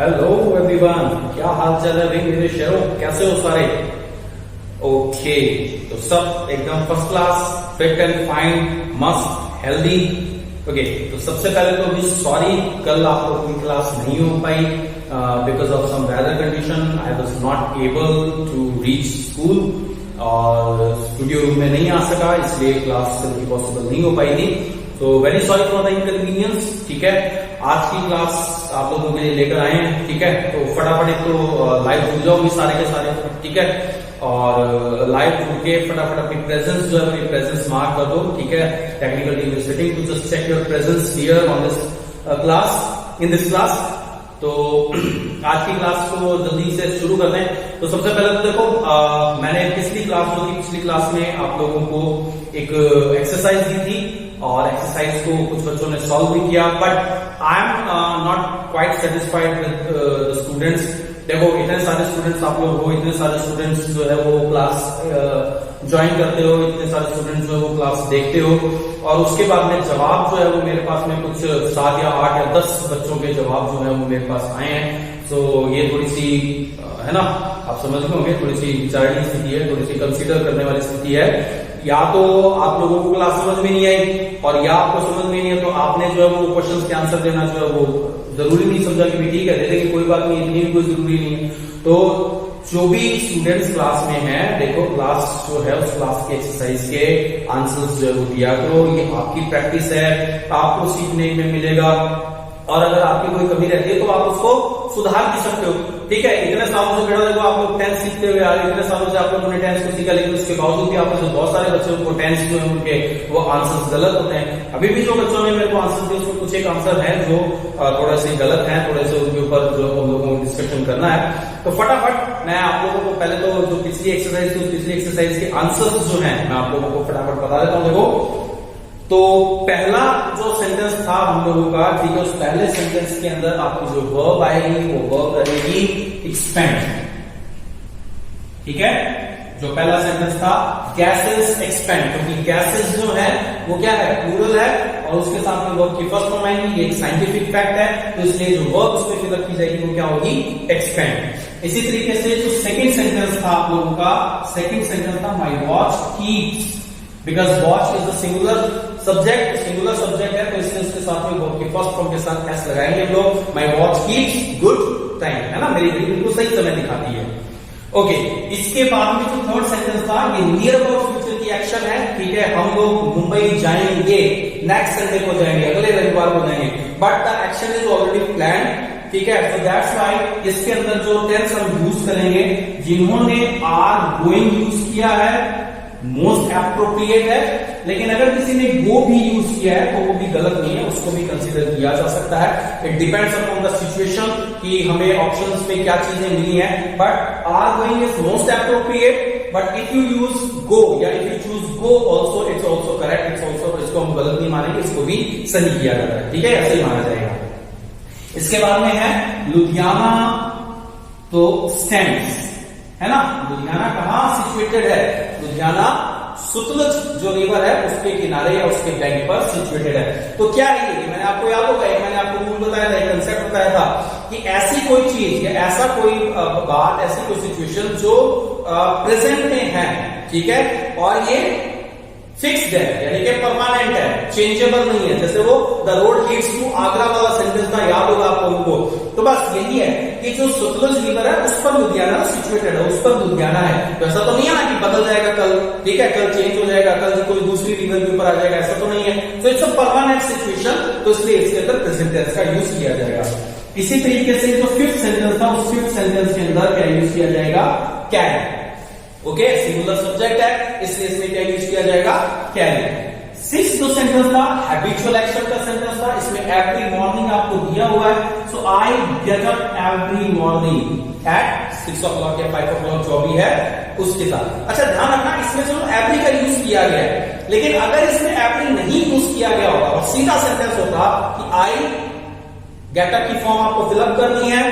Hello everyone, क्या हाल चाल है भाई मेरे शेरों, कैसे हो सारे? ओके, तो सब एकदम first class, fit and fine, मस्त, हेल्दी। ओके, तो सबसे पहले तो अभी सॉरी, कल आप लोगों की क्लास नहीं हो पाई because of some weather condition. I was not able to reach school और स्टूडियो रूम में नहीं आ सका, इसलिए क्लास कल पॉसिबल नहीं हो पाई थी। तो very sorry for the inconvenience. ठीक है, आज की क्लास आप लोगों के लिए लेकर आए हैं। ठीक है, तो फटाफट एक तो लाइव जुड़ जाओ भी सारे के सारे। ठीक है, और लाइव जुड़ के फटाफट अपनी प्रेजेंस जो है अपनी प्रेजेंस मार्क कर दो। ठीक है, technical team is sitting to just check your presence here on this class, in this class. तो आज की क्लास को जल्दी से शुरू करते हैं। तो सबसे पहले तो देखो, मैंने पिछली क्लास में आप लोगों को एक एक्सरसाइज दी थी और एक्सरसाइज को कुछ बच्चों ने सॉल्व भी किया, but I am not quite satisfied with the students. देखो, इतने सारे स्टूडेंट्स आप लोग हो, इतने सारे स्टूडेंट्स जो है वो क्लास ज्वाइन करते हो, इतने सारे स्टूडेंट्स जो है वो क्लास देखते हो, और उसके बाद में जवाब जो है वो मेरे पास में कुछ 7 या 8 या 10 बच्चों के जवाब जो है वो मेरे पास आए हैं। तो ये थोड़ी सी है ना, आप समझ गए होंगे, थोड़ी सी विचारणीय स्थिति है, थोड़ी सी कंसीडर करने वाली स्थिति है। या तो आप लोगों को क्लास समझ में नहीं आई, और या आपको समझ में नहीं है तो आपने जो है वो क्वेश्चंस के आंसर देना जो है वो जरूरी नहीं समझा कि भी ठीक है दे देंगे, कोई बात नहीं, इतनी भी कोई जरूरी नहीं है। तो जो भी स्टूडेंट्स क्लास में हैं, देखो क्लास जो है उस क्लास के एक्सरसाइज के आंसर्स जो है वो दिया करो। ये आपकी प्रैक्टिस है, आपको सीखने में मिलेगा, और अगर आपकी कोई कमी रहती है तो आप उसको सुधार भी सकते हो। ठीक है, इतने सालों से बेटा देखो आप लोग 10th सीखते हुए आ रहे, इतने सालों से आप लोगों ने 10th को सीखा, लेकिन उसके बावजूद भी आप में बहुत सारे बच्चों को 10th जो है उनके वो आंसर्स गलत होते हैं। अभी भी जो बच्चों ने मेरे को आंसर दिए उसमें कुछ एक आंसर है जो थोड़ा से गलत है, थोड़े से उनके ऊपर जो हम लोगों को डिस्कशन करना है। तो फटाफट मैं आप लोगों को पहले तो जो पिछली एक्सरसाइज थी, पिछली एक्सरसाइज के आंसर्स जो है मैं आप लोगों को फटाफट बता देता हूँ। देखो, तो पहला जो सेंटेंस था हम लोगों का, ठीक है, उस पहले सेंटेंस के अंदर आपकी जो वर्ब आएगी वो वर्ब रहेगी एक्सपेंड। ठीक है, जो पहला सेंटेंस था गैसेस एक्सपेंड, क्योंकि गैसेस जो है वो क्या है, प्लूरल है, और उसके साथ में वर्ब की फर्स्ट फॉर्म आएगी। ये एक साइंटिफिक फैक्ट है, तो इसलिए जो वर्ब उसमें फिलअप की जाएगी वो क्या होगी, एक्सपेंड। इसी तरीके से जो सेकंड सेंटेंस था आप लोगों का, सेकंड सेंटेंस था my watch keeps, because watch is the singular subject, singular subject है, तो इसलिए उसके साथ में वर्ब की फर्स्ट फॉर्म के साथ एस लगाएंगे हम लोग। My watch keeps good time, है ना, मेरी घड़ी बिल्कुल सही समय दिखाती है। ओके, इसके बाद में जो थर्ड सेंटेंस था ये नियर अबाउट फ्यूचर की एक्शन है। ठीक है, हम लोग मुंबई जाएंगे, नेक्स्ट संडे को जाएंगे, अगले रविवार को जाएंगे, but the action is already planned. ठीक है, तो दैट्स व्हाई इसके अंदर जो टेंस हम यूज करेंगे, जिन्होंने आर गोइंग यूज किया है मोस्ट एप्रोप्रिएट है, लेकिन अगर किसी ने गो भी यूज किया है तो वो भी गलत नहीं है, उसको भी कंसीडर किया जा सकता है। It depends upon the situation कि हमें ऑप्शंस में क्या चीजें मिली हैं, but are going is most appropriate, but if you use go या if you choose go also it's also correct, it's also, इसको हम गलत नहीं मानेंगे, इसको भी सही किया जाता है। ठीक है, ऐसे ही माना जाएगा। इसके बाद में है लुधियाना, तो स्टैंड्स, है ना, लुधियाना कहां सिचुएटेड है, लुधियाना सतलुज जो रिवर है उसके किनारे या उसके बैंक पर सिचुएटेड है। तो क्या है ये, मैंने आपको याद होगा, मैंने आपको रूल बताया था, एक कंसेप्ट बताया था कि ऐसी कोई चीज या ऐसा कोई बात, ऐसी कोई सिचुएशन जो प्रेजेंट में है, ठीक है, और ये फिक्स्ड है, यानी कि परमानेंट है, चेंजेबल नहीं है। जैसे वो the road leads to Agra वाला सेंटेंस था, याद होगा आप लोगों को। तो बस यही है कि जो सतलुज रिवर है उस पर लुधियाना सिचुएटेड है, उस पर लुधियाना है। तो ऐसा तो नहीं है ना कि बदल जाएगा कल, ठीक है, कल चेंज हो जाएगा, कल कोई दूसरी रिवर के ऊपर आ जाएगा, ऐसा तो नहीं है। तो इट्स अ परमानेंट सिचुएशन, तो इसलिए इसके अंदर प्रेजेंट टेंस का यूज किया जाएगा। इसी तरीके से जो फिफ्थ सेंटेंस था, उस फिफ्थ सेंटेंस के अंदर क्या यूज किया जाएगा, कैन। ओके, सिंगुलर सब्जेक्ट है, इसलिए इसमें क्या यूज किया जाएगा, कैन। सिक्स जो सेंटेंस था हैबिचुअल एक्शन का सेंटेंस था, इसमें एवरी मॉर्निंग आपको दिया हुआ है, so I get up every morning at 6 o'clock या 5 o'clock जो भी है उसके साथ। अच्छा, ध्यान रखना, इसमें चलो एवरी का यूज किया गया है, लेकिन अगर इसमें एवरी नहीं यूज किया गया होगा और सीधा सेंटेंस होता कि आई गेट अप की फॉर्म आपको फिलअप करनी है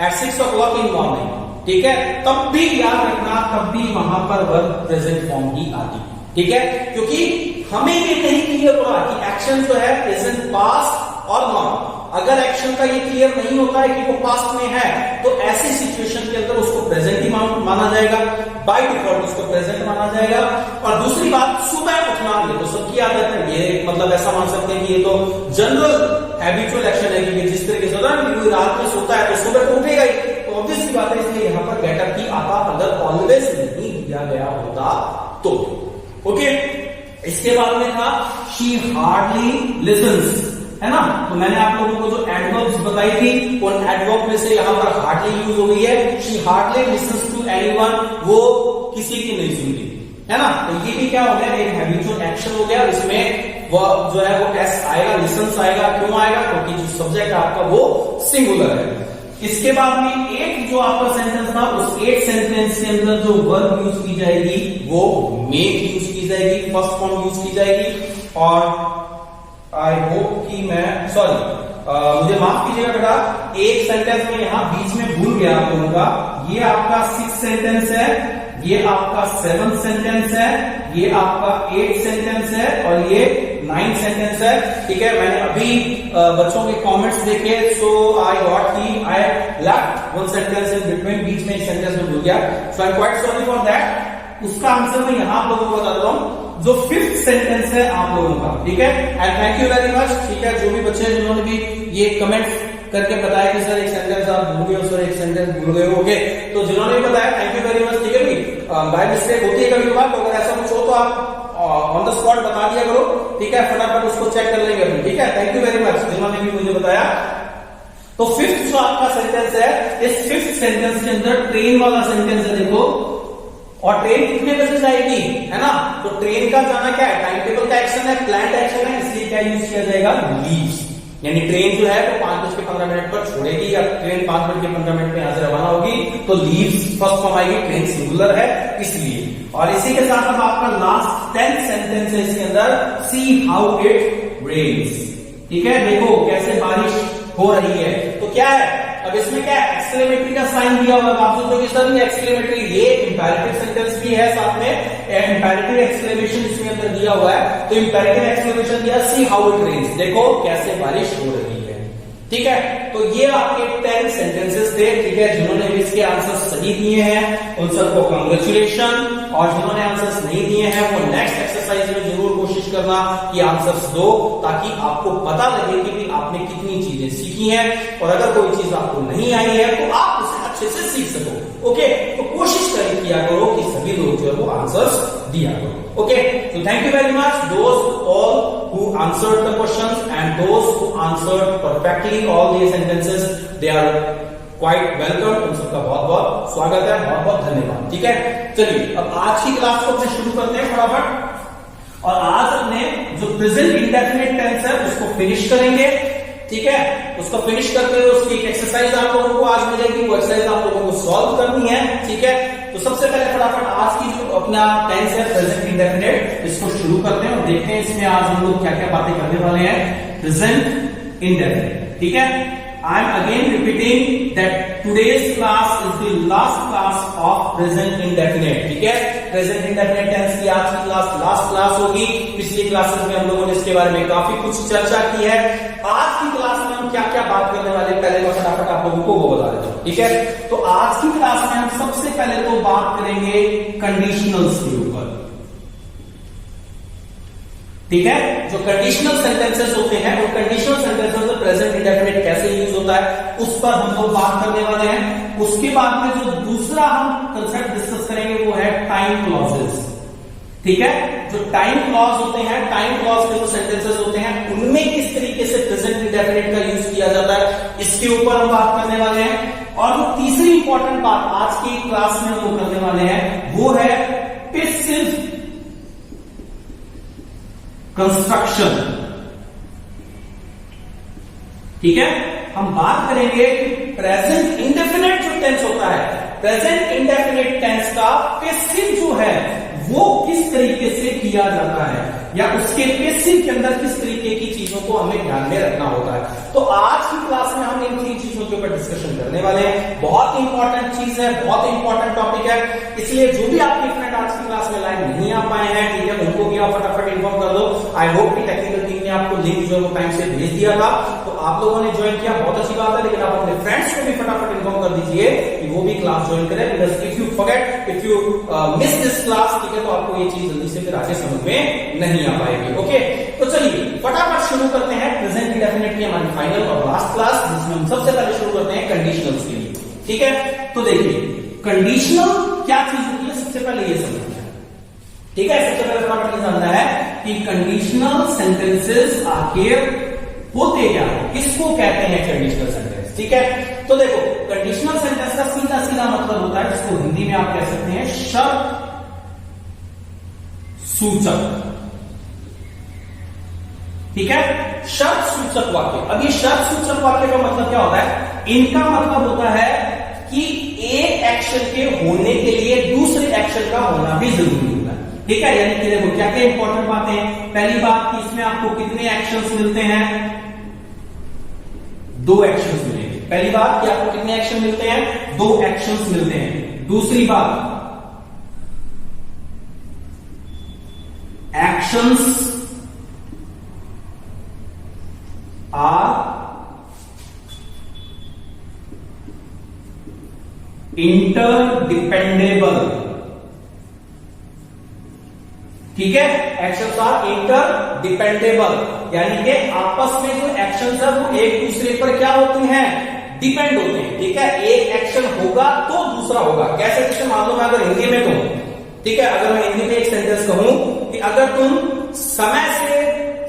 एट 6 o'clock इन मॉर्निंग, ठीक है, तब भी याद रखना, तब भी वहां पर वर्ब प्रेजेंट फॉर्म ही आती, ठीक है, क्योंकि हमें ये नहीं क्लियर हुआ कि एक्शन जो है प्रेजेंट पास्ट और नॉट। अगर एक्शन का ये क्लियर नहीं होता है कि वो पास्ट में है तो ऐसी सिचुएशन के अंदर उसको प्रेजेंट ही माना जाएगा, बाय डिफॉल्ट उसको प्रेजेंट माना जाएगा। और दूसरी बात, सुबह उठना, ये तो सबकी आदत है, ये मतलब ऐसा मान सकते हैं कि ये तो जनरल हैबिचुअल एक्शन है कि जिस तरीके से होता है कि कोई रात में सोता है तो सुबह तो उठेगा ही, तो ऑब्वियस सी बात है। इसलिए यहाँ पर गेट अप की आता अगर ऑलवेज नहीं दिया गया होता तो। ओके, इसके बाद में था शी हार्डली लिसन्स, है ना। तो मैंने आप लोगों को जो एडवर्ब्स बताई थी उन एडवर्ब में से यहाँ पर हार्डली यूज हो गई है। She hardly listens to anyone, वो किसी की नहीं सुनती, है ना। तो ये भी क्या हो गया, एक हैबिचुअल एक्शन हो गया। इसमें वो जो है वो एस आएगा, लिसन्स आएगा। क्यों आएगा, क्योंकि जो सब्जेक्ट आपका वो सिंगुलर है। इसके बाद में एक जो आपका सेंटेंस था, उस एक सेंटेंस के अंदर जो वर्ब यूज की जाएगी वो मेक यूज की जाएगी, फर्स्ट फॉर्म यूज की जाएगी। और आई होप कि मैं मुझे माफ कीजिएगा बेटा, एक सेंटेंस में यहां बीच में भूल गया आप लोगों का। ये आपका 6 सेंटेंस है, ये आपका 7 सेंटेंस है, ये आपका 8 सेंटेंस है और ये 9 सेंटेंस है। ठीक है, मैंने अभी बच्चों के कमेंट्स देखे, सो आई गॉट की I left 1 sentence in between, बीच में एक सेंटेंस में भूल गया, so I am quite sorry for that. उसका आंसर मैं यहां आप लोगों को बताता हूं, जो 5th सेंटेंस है आप लोगों का। ठीक है, and thank you very much. ठीक है, जो भी बच्चे हैं जिन्होंने भी ये कमेंट्स करके बताया कि सर एक सेंटेंस आप भूल गए हो, सर एक सेंटेंस भूल गए हो, ओके, तो जिन्होंने भी बताया थैंक यू वेरी मच। ठीक है भाई, बाय मिस्टेक होती है कभी कभार, तो अगर ऐसा कुछ हो तो आप ऑन द स्पॉट बता दिया करो। ठीक है, फटाफट उसको चेक कर लेंगे हम। ठीक है, थैंक यू वेरी मच जिन्होंने भी मुझे बताया। तो 5th जो आपका सेंटेंस है, इस 5th सेंटेंस के अंदर ट्रेन वाला सेंटेंस है, देखो। और ट्रेन कितने बजे जाएगी, है ना। तो ट्रेन का जाना क्या है, टाइम टेबल का एक्शन है, प्लान्ड एक्शन है, इसलिए क्या यूज किया जाएगा, लीव्स। यानी ट्रेन जो है वो 5:15 पर छोड़ेगी, या ट्रेन 5:15 में यहां से रवाना होगी, तो लीव्स फर्स्ट फॉर्म आएगी, ट्रेन सिंगुलर है इसलिए। और इसी के साथ अब आपका लास्ट 10th सेंटेंस है इसके अंदर, सी हाउ इट रेन्स। ठीक है, देखो कैसे बारिश हो रही है। तो क्या है, अब इसमें क्या है, एक्सक्लेमेटरी का साइन दिया हुआ है। आप सोचोगे सर ये एक्सक्लेमेटरी, ये इंपेरेटिव सेंटेंस भी है साथ में, इंपेरेटिव एक्सक्लेमेशन इसमें अंदर दिया हुआ है। तो इंपेरेटिव एक्सक्लेमेशन दिया, सी हाउ इट रेन्स, देखो कैसे बारिश हो रही है। ठीक है, तो ये आपके 10 सेंटेंसेस थे। ठीक है, जिन्होंने इसके आंसर सही दिए हैं उन सबको कांग्रेचुलेशन, और जिन्होंने आंसर्स नहीं दिए हैं वो नेक्स्ट एक्सरसाइज में जरूर कोशिश करना कि आंसर्स दो, ताकि आपको पता लगे कि आपने कितनी चीजें सीखी हैं। और अगर कोई चीज आपको नहीं आई है तो आप उसे अच्छे से सीख सको। ओके, तो कोशिश करें किया करो कि सभी लोग जो है वो आंसर्स दिया करो। ओके, तो थैंक यू वेरी मच दोस्त all who answered the questions and those who answered perfectly all these sentences, they are quite welcome। उन सबका बहुत बहुत स्वागत है, बहुत बहुत धन्यवाद। ठीक है, चलिए अब आज की क्लास को अपने शुरू करते हैं फटाफट। और आज अपने जो प्रेजेंट इंडेफिनिट टेंस है उसको फिनिश करेंगे। ठीक है, उसको फिनिश करते हुए उसकी एक एक्सरसाइज आप लोगों को आज मिलेगी, वो एक्सरसाइज आप लोगों को सॉल्व करनी है। ठीक है, तो सबसे पहले फटाफट आज की जो अपना टेंस है प्रेजेंट इंडेफिनिट, इसको शुरू करते हैं और देखते हैं इसमें आज हम लोग क्या क्या बातें करने वाले हैं। प्रेजेंट इंडेफिनिट, ठीक है, I am again repeating that today's class is the last class of present indefinite. ठीक है, प्रेजेंट इंडेफिनिट टेंस की आज की क्लास लास्ट क्लास होगी। पिछली क्लासेस में हम लोगों ने इसके बारे में काफी कुछ चर्चा की है। आज की क्लास में हम क्या क्या बात करने वाले, पहले मैं फटाफट आप लोगों को वो बता देता हूं। ठीक है, तो आज की क्लास में हम सबसे पहले तो बात करेंगे कंडीशनल्स के ऊपर। ठीक है, जो कंडीशनल सेंटेंसेस होते हैं वो कंडीशनल सेंटेंसेस में प्रेजेंट इंडेफिनिट कैसे यूज होता है उस पर हम लोग बात करने वाले हैं। उसके बाद में जो दूसरा हम कंसेप्ट डिस्कस करेंगे वो है टाइम क्लॉजेस। ठीक है, जो टाइम क्लॉज होते हैं, टाइम क्लॉज के जो सेंटेंसेस होते हैं उनमें किस तरीके से प्रेजेंट इंडेफिनिट का यूज किया जाता है, इसके ऊपर हम बात करने वाले हैं। और जो तीसरी इंपॉर्टेंट बात आज की क्लास में हम लोग करने वाले हैं वो है पैसिव कंस्ट्रक्शन। ठीक है, हम बात करेंगे प्रेजेंट इंडेफिनिट जो टेंस होता है, प्रेजेंट इंडेफिनिट टेंस का पैसिव जो है वो किस तरीके से किया जाता है, या उसके पैसिव के अंदर किस तरीके की चीजों को हमें ध्यान में रखना होता है। तो आज की क्लास में हम इन 3 चीजों के ऊपर डिस्कशन करने वाले हैं। बहुत इंपॉर्टेंट चीज है, बहुत इंपॉर्टेंट टॉपिक है, इसलिए जो भी आपके फ्रेंड आज की क्लास में लाइन नहीं आ पाए हैं, ठीक है, उनको भी आप फटाफट इन्फॉर्म कर दो। आई होप कि टेक्निकल टीम ने मैंने आपको लिंक जो है वो टाइम से भेज दिया था, तो आप लोगों ने ज्वाइन किया, बहुत अच्छी बात है, लेकिन आप अपने फ्रेंड्स को भी फटाफट इन्फॉर्म कर दीजिए कि वो भी क्लास ज्वाइन करें, because if you forget, if you miss this class, ठीक है, तो आपको ये चीज जल्दी से फिर आगे समझ में नहीं आ पाएगी। ओके, तो चलिए फटाफट शुरू करते हैं प्रेजेंट इंडेफिनिट की हमारी फाइनल और लास्ट क्लास, जिसमें हम सबसे पहले शुरू करते हैं कंडीशनल्स के लिए। ठीक है, तो देखिए कंडीशनल क्या चीज होती है, सबसे पहले ये समझना है। ठीक है, सबसे पहले फटाफट ये समझना है कि कंडीशनल सेंटेंसेस आखिर होते क्या है, किसको कहते हैं कंडीशनल सेंटेंस। ठीक है, तो देखो कंडीशनल सेंटेंस का सीधा सीधा मतलब होता है, जिसको हिंदी में आप कह सकते हैं शर्त सूचक। ठीक है, शर्त सूचक वाक्य। अब ये शर्त सूचक वाक्य का मतलब क्या होता है, इनका मतलब होता है कि एक एक्शन के होने के लिए दूसरे एक्शन का होना भी जरूरी होता है। ठीक है, यानी कि देखो क्या क्या इंपॉर्टेंट बातें हैं। पहली बात कि इसमें आपको कितने एक्शंस मिलते हैं, 2 एक्शंस मिलेंगे। पहली बात कि आपको कितने एक्शन मिलते हैं, 2 एक्शंस मिलते हैं। दूसरी बात, एक्शंस आर इंटरडिपेंडेबल। ठीक है, एक्शंस आर इंटरडिपेंडेबल, यानी कि आपस में जो एक्शंस है वो एक दूसरे पर क्या होते हैं, डिपेंड होते हैं। ठीक है, एक एक्शन होगा तो दूसरा होगा। कैसे, जैसे मान लो मैं अगर हिंदी में कहूं, ठीक है, अगर मैं हिंदी में एक सेंटेंस कहूं कि अगर तुम समय से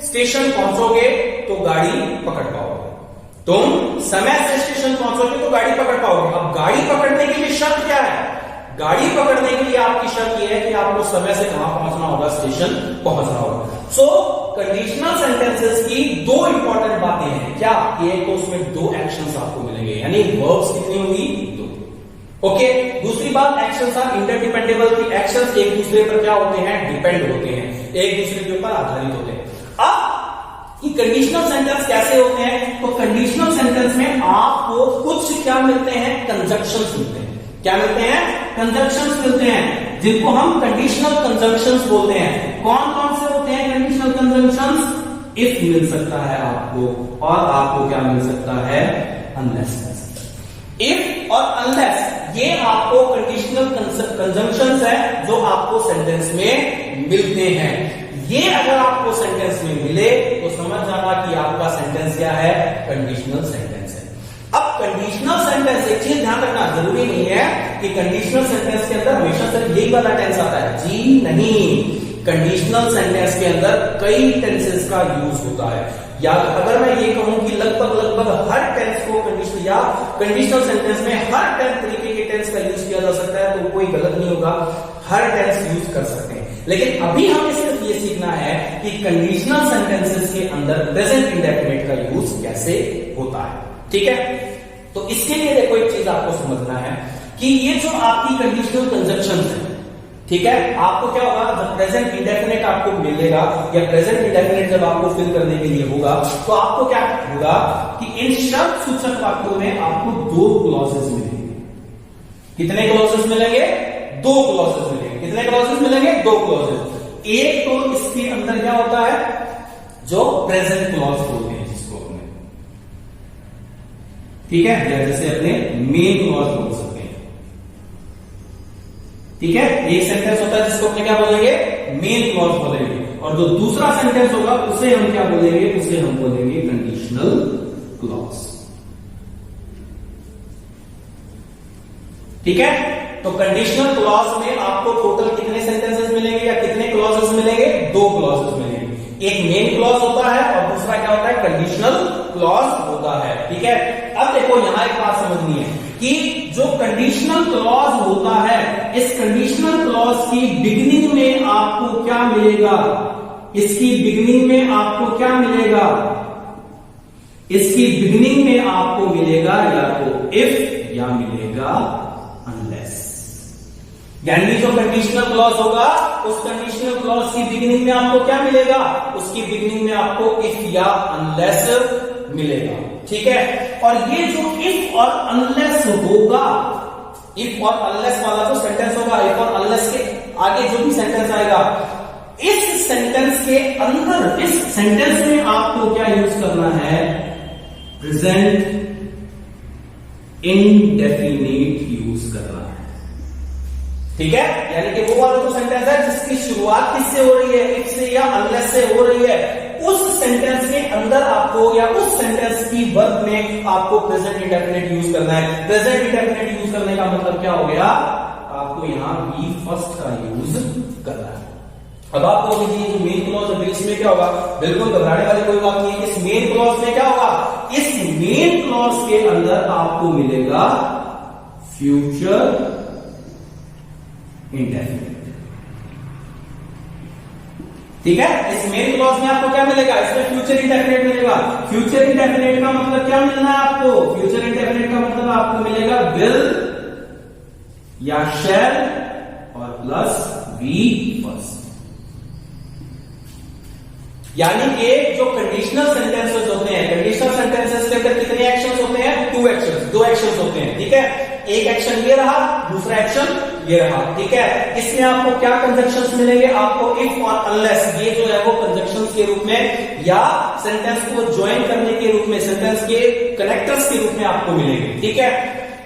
स्टेशन पहुंचोगे तो गाड़ी पकड़ पाओगे, तुम समय से स्टेशन पहुंचोगे तो गाड़ी पकड़ पाओगे। अब गाड़ी पकड़ने के लिए शर्त क्या है, गाड़ी पकड़ने के लिए आपकी शर्त यह है कि आपको समय से कहां पहुंचना होगा, स्टेशन पहुंचना होगा। सो कंडीशनल सेंटेंसेस की 2 इंपॉर्टेंट बातें हैं, क्या, एक तो उसमें 2 एक्शंस आपको मिलेंगे, यानी वर्ब्स कितनी होंगी, 2। ओके, दूसरी बात, एक्शंस आर इंटरडिपेंडेबल, की एक्शंस एक दूसरे पर क्या होते हैं, डिपेंड होते हैं, एक दूसरे के ऊपर आधारित होते हैं। अब कि कंडीशनल सेंटेंस कैसे होते हैं, तो कंडीशनल सेंटेंस में आपको कुछ क्या मिलते हैं, कंजंक्शंस मिलते हैं। क्या मिलते हैं, कंजंक्शंस मिलते हैं, जिनको हम कंडीशनल कंजंक्शंस बोलते हैं। कौन कौन से होते हैं कंडीशनल कंजंक्शंस, इफ मिल सकता है आपको, और आपको क्या मिल सकता है, अनलेस। इफ और अनलेस ये आपको कंडीशनल कंजंक्शंस है जो आपको सेंटेंस में मिलते हैं। ये अगर आपको सेंटेंस में मिले तो समझ जाना कि आपका सेंटेंस क्या है, कंडीशनल सेंटेंस है। अब कंडीशनल सेंटेंस, एक चीज ध्यान रखना, जरूरी नहीं है कि कंडीशनल सेंटेंस के अंदर हमेशा सिर्फ यही वाला टेंस आता है, जी नहीं। कंडीशनल सेंटेंस के अंदर कई टेंसेस का यूज होता है, या अगर मैं ये कहूं कि लगभग हर टेंस को कंडीशनल या कंडीशनल सेंटेंस में हर तरीके के टेंस का यूज किया जा सकता है, तो कोई गलत नहीं होगा, हर टेंस यूज कर सकते हैं। लेकिन अभी हमें सिर्फ ये सीखना है कि कंडीशनल सेंटेंसेस के अंदर प्रेजेंट इंडेफिनिट का यूज कैसे होता है। ठीक है, तो इसके लिए देखो एक चीज आपको समझना है कि ये जो आपकी कंडीशनल कंजंक्शंस है, ठीक है, आपको क्या होगा, जब प्रेजेंट इंडेफिनिट आपको मिलेगा या प्रेजेंट इंडेफिनिट जब आपको फिल करने के लिए होगा, तो आपको क्या होगा कि इन शर्त सूचक वाक्यों में आपको 2 क्लॉजेस मिलेंगे। कितने क्लॉजेस मिलेंगे, 2 क्लॉजेस मिलेंगे। कितने क्लॉजेस मिलेंगे, 2 क्लॉजेस। एक तो इसके अंदर क्या होता है, जो प्रेजेंट क्लॉज बोलते हैं जिसको अपने, ठीक है, या जैसे अपने मेन क्लॉज बोल सकते हैं। ठीक है, एक सेंटेंस होता है जिसको अपने क्या बोलेंगे, मेन क्लॉज बोलेंगे, और जो दूसरा सेंटेंस होगा उसे हम क्या बोलेंगे, उसे हम बोलेंगे कंडीशनल क्लॉज। ठीक है, तो कंडीशनल क्लॉज में आपको टोटल कितने सेंटेंसेस मिलेंगे या कितने क्लॉजेस मिलेंगे, 2 क्लॉजेस मिलेंगे। एक मेन क्लॉज होता है और दूसरा क्या होता है, कंडीशनल क्लॉज होता है। ठीक है, अब देखो यहां एक बात समझनी है कि जो कंडीशनल क्लॉज होता है, इस कंडीशनल क्लॉज की बिगिनिंग में आपको क्या मिलेगा, इसकी बिगिनिंग में आपको क्या मिलेगा, इसकी बिगिनिंग में आपको मिलेगा या तो इफ या मिलेगा अनलेस। यानी जो कंडीशनल क्लॉज होगा, उस कंडीशनल क्लॉज की बिगिनिंग में आपको क्या मिलेगा, उसकी बिगिनिंग में आपको इफ या अनलेस मिलेगा। ठीक है, और ये जो इफ और अनलेस होगा, इफ और अनलेस वाला जो सेंटेंस होगा, इफ और अनलेस के आगे जो भी सेंटेंस आएगा, इस सेंटेंस के अंदर, इस सेंटेंस में आपको क्या यूज करना है? प्रेजेंट इंडेफिनिट यूज करना है। ठीक है, यानी कि वो वाला जो सेंटेंस है जिसकी शुरुआत किससे हो रही है? इफ से या अनलेस से हो रही है, उस सेंटेंस के अंदर आपको या उस सेंटेंस की वर्ब में आपको प्रेजेंट इंडेफिनिट यूज करना है। प्रेजेंट इंडेफिनिट यूज करने का मतलब क्या हो गया? आपको यहां बी फर्स्ट का यूज करना है। अब आप कहोगे जी जो मेन क्लॉज है इसमें क्या होगा? बिल्कुल घबराने वाली कोई बात नहीं है। इस मेन क्लॉज में क्या होगा? इस मेन क्लॉज के अंदर आपको मिलेगा फ्यूचर इंडेफिनिट। ठीक है, इस मेन क्लॉज में आपको क्या मिलेगा? इसमें फ्यूचर इंडेफिनिट मिलेगा। फ्यूचर इंडेफिनिट का मतलब क्या मिलना है आपको? फ्यूचर इंडेफिनिट का मतलब आपको मिलेगा विल या शैल और प्लस वी फर्स्ट। यानी कि जो कंडीशनल सेंटेंसेस होते हैं, कंडीशनल सेंटेंसेस के अंदर कितने एक्शंस होते हैं? दो एक्शंस होते हैं। ठीक है, एक एक्शन ये रहा, दूसरा एक्शन ये रहा। ठीक है, इसमें आपको क्या कंजक्शंस मिलेंगे? आपको इफ और अनलेस, ये जो है वो कंजक्शंस के रूप में या सेंटेंस को ज्वाइन करने के रूप में, सेंटेंस के कनेक्टर्स के रूप में आपको मिलेंगे। ठीक है,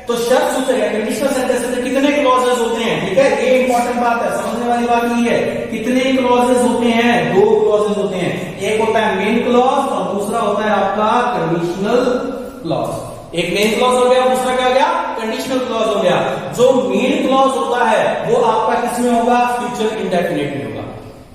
तो शर्त सूचक कंडीशनल सेंटेंसेस में कितने क्लॉजेस होते हैं? ठीक है, ये इंपॉर्टेंट बात है, समझने वाली बात ये है। कितने क्लॉजेस होते हैं? 2 क्लॉजेस होते हैं। एक होता है मेन क्लॉज और दूसरा होता है आपका कंडीशनल क्लॉज। एक मेन क्लॉज हो गया, दूसरा क्या हो गया? कंडीशनल क्लॉज हो गया। जो मेन क्लॉज होता है वो आपका किसमें होगा? फ्यूचर इंडेफिनिट में होगा।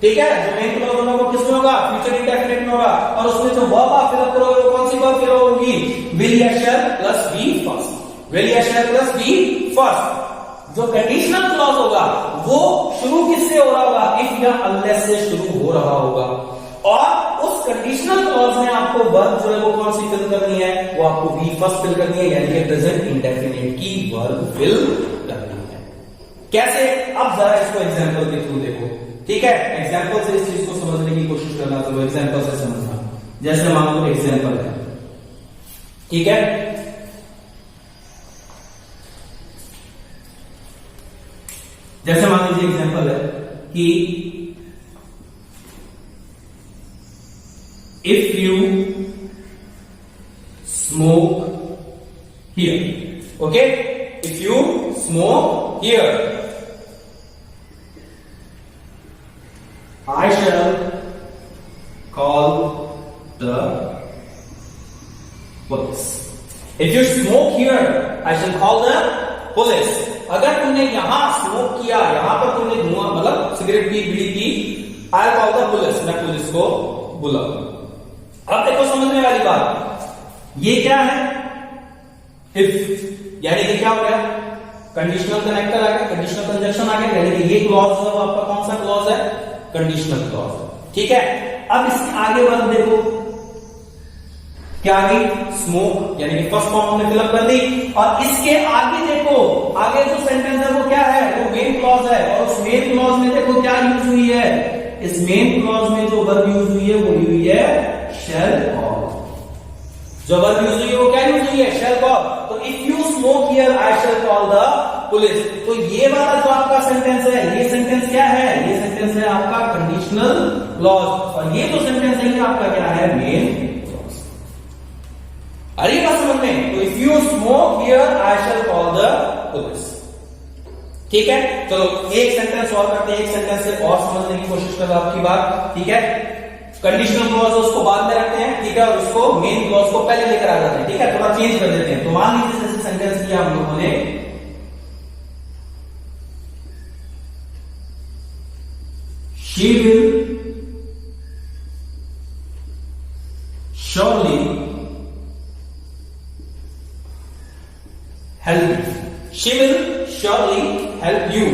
ठीक है, जो मेन क्लॉज होगा वो किसमें होगा? फ्यूचर इंडेफिनिट में होगा। और उसमें जो वर्ब आप फिलअप करोगे वो कौन सी वर्ब फिलअप होगी? विल या shall plus be first. Will या शैल प्लस बी फर्स्ट। जो कंडीशनल क्लॉज होगा वो शुरू किससे हो रहा होगा? इफ या अनलेस से शुरू हो रहा होगा। और उस कंडीशनल क्लॉज में आपको वर्ब जो है वो कौन सी फिल करनी है? वो आपको बी फर्स्ट फिल करनी है, यानी कि प्रेजेंट इंडेफिनिट की वर्ब फिल करनी है। कैसे? अब जरा इसको एग्जांपल के थ्रू देखो। ठीक है, एग्जांपल से इस चीज को समझने की कोशिश करना, तो एग्जांपल से समझना। जैसे मान लो एग्जांपल है, ठीक है, जैसे मान लीजिए एग्जांपल है कि if you smoke here, okay, if you smoke here I shall call the police. If you smoke here, I shall call the police. अगर तुमने यहां स्मोक किया, यहां पर तुमने धुआं मतलब सिगरेट भी बीड़ी की, I will call the police, मैं पुलिस को बुलाऊंगा। अब देखो समझने वाली बात, ये क्या है? If, यानी कि क्या हो गया? कंडीशनल कनेक्टर आ गया, कंडीशनल कंजक्शन आ गया, यानी कि ये क्लॉज है वो आपका कौन सा क्लॉज है? Conditional clause. ठीक है, अब इसके आगे वर्ब देखो क्या आ गई? स्मोक, यानी कि फर्स्ट फॉर्म हमने फिलअप कर दी। और इसके आगे देखो, आगे जो सेंटेंस है वो क्या है? वो मेन क्लॉज है। और उस मेन क्लॉज में देखो क्या यूज हुई है? इस मेन क्लॉज में जो वर्ब यूज हुई है वो हुई है शैल कॉल। जो वर्ब यूज हुई है वो क्या यूज हुई है? Shall call. तो if you smoke here I shall call the police. तो ये वाला जो आपका सेंटेंस है, ये सेंटेंस क्या है? ये सेंटेंस है आपका कंडीशनल क्लॉज। और ये जो सेंटेंस है ये आपका क्या है? Main clause. अरे बात समझ में? तो if you smoke here I shall call the police. ठीक है, चलो एक सेंटेंस और करते हैं, एक सेंटेंस से और समझने की कोशिश करो आपकी बात। ठीक है, कंडीशनल क्लॉज उसको बाद में रखते हैं, ठीक है, और उसको मेन क्लॉज को पहले लेकर आ जाते हैं। ठीक है, थोड़ा चेंज कर देते हैं। तो मान लीजिए जैसे सेंटेंस किया हम लोगों ने, she will surely help you. She will surely help you.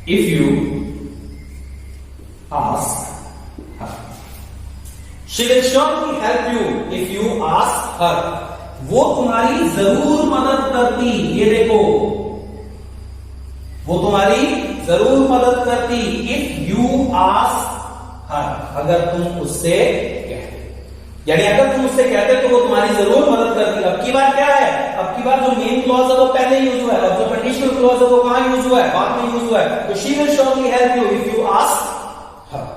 If you ask her. She will surely help you if you ask her. वो तुम्हारी जरूर मदद करती, ये देखो, वो तुम्हारी जरूर मदद करती। इफ यू आस्क हर, अगर तुम उससे कहते, यानी अगर तुम उससे कहते तो वो तुम्हारी जरूर मदद करती। अब की बार क्या है, अब की बार जो मेन क्लॉज है वो पहले यूज हुआ है और जो कंडीशनल क्लॉज है वो कहां यूज हुआ है, बाद में यूज हुआ है। तो she will surely help you if you ask her.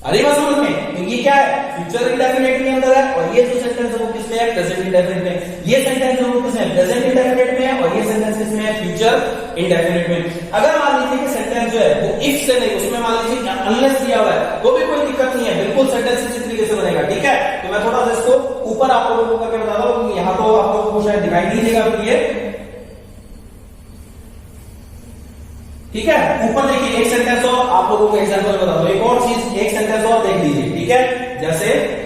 अरे बात समझ में, तो ये क्या है, फ्यूचर इंडेफिनिट के अंदर है और ये जो सेंटेंस है वो किसमें है, प्रेजेंट इंडेफिनिट में। ये सेंटेंस है वो किसमें है, प्रेजेंट इंडेफिनिट में, और ये सेंटेंस किसमें है, फ्यूचर इंडेफिनिट में। अगर मान लीजिए कि सेंटेंस जो है वो इफ से नहीं, उसमें मान लीजिए अनलेस दिया हुआ है तो भी कोई दिक्कत नहीं है, बिल्कुल सेंटेंस इसी तरीके से बनेगा। ठीक है, तो मैं थोड़ा सा इसको ऊपर आप लोगों को करके बता दूं, यहां तो आप लोगों को शायद दिखाई नहीं देगा अभी ये। ठीक है, ऊपर देखिए एक सेंटेंस और आप लोगों को एग्जांपल बता दो, एक और चीज, एक सेंटेंस और देख लीजिए। ठीक है, जैसे